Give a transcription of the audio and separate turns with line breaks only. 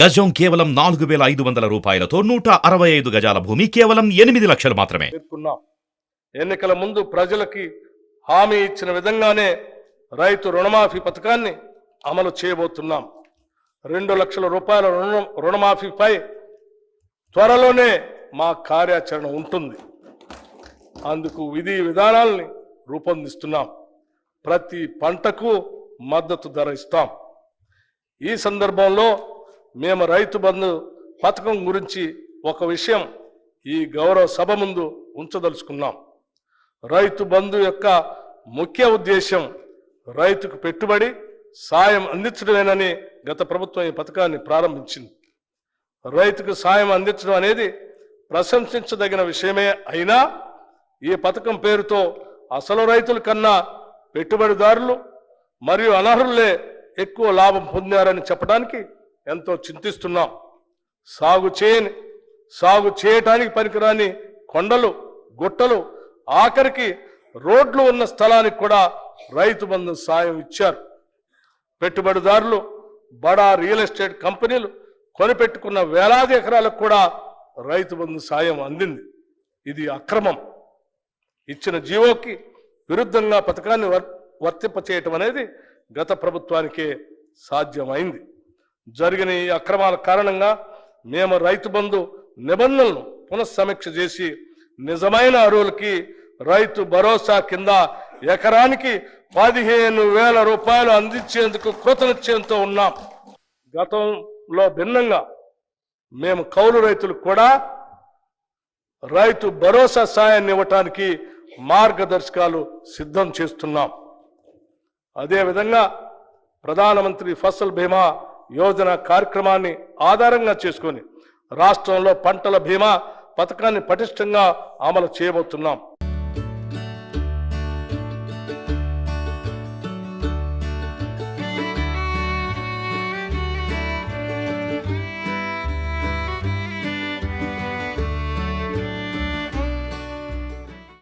గజం కేవలం 4,500 రూపాయలతో 165 గజాల భూమి కేవలం 8 లక్షలు మాత్రమే.
ఎన్నికల ముందు ప్రజలకి హామీ ఇచ్చిన విధంగానే రైతు రుణమాఫీ పథకాన్ని అమలు చేయబోతున్నాం. 2 లక్షల రూపాయల రుణమాఫీపై త్వరలోనే మా కార్యాచరణ ఉంటుంది. అందుకు విధి విధానాల్ని రూపొందిస్తున్నాం. ప్రతి పంటకు మద్దతు ధర ఇస్తాం. ఈ సందర్భంలో మేము రైతు బంధు పథకం గురించి ఒక విషయం ఈ గౌరవ సభ ముందు ఉంచదలుచుకున్నాం. రైతు బంధు యొక్క ముఖ్య ఉద్దేశం రైతుకు పెట్టుబడి సాయం అందించడమేనని గత ప్రభుత్వం ఈ పథకాన్ని ప్రారంభించింది. రైతుకు సాయం అందించడం అనేది ప్రశంసించదగిన విషయమే అయినా ఈ పథకం పేరుతో అసలు రైతుల కన్నా పెట్టుబడిదారులు మరియు అనర్హులే ఎక్కువ లాభం పొందారని చెప్పడానికి ఎంతో చింతిస్తున్నాం. సాగు చేయటానికి పనికిరాని కొండలు, గుట్టలు, ఆఖరికి రోడ్లు ఉన్న స్థలానికి కూడా రైతు బంధు సాయం ఇచ్చారు. పెట్టుబడిదారులు, బడా రియల్ ఎస్టేట్ కంపెనీలు కొనిపెట్టుకున్న వేలాది ఎకరాలకు కూడా రైతు బంధు సాయం అందింది. ఇది అక్రమం. ఇచ్చిన జీవోకి విరుద్ధంగా పథకాన్ని వర్తింపచేయటం అనేది గత ప్రభుత్వానికే సాధ్యమైంది. జరిగిన ఈ అక్రమాల కారణంగా మేము రైతు బంధు నిబంధనలను పునఃసమీక్ష చేసి నిజమైన అర్హులకి రైతు భరోసా కింద ఎకరానికి 15,000 రూపాయలు అందించేందుకు కృతనిశ్చయంతో ఉన్నాం. గతంలో భిన్నంగా మేము కౌలు రైతులకు కూడా రైతు భరోసా సాయాన్ని ఇవ్వటానికి మార్గదర్శకాలు సిద్ధం చేస్తున్నాం. అదేవిధంగా ప్రధానమంత్రి ఫసల్ బీమా యోజన కార్యక్రమాన్ని ఆధారంగా చేసుకొని రాష్ట్రంలో పంటల బీమా పథకాన్ని పటిష్టంగా అమలు చేయబోతున్నాం.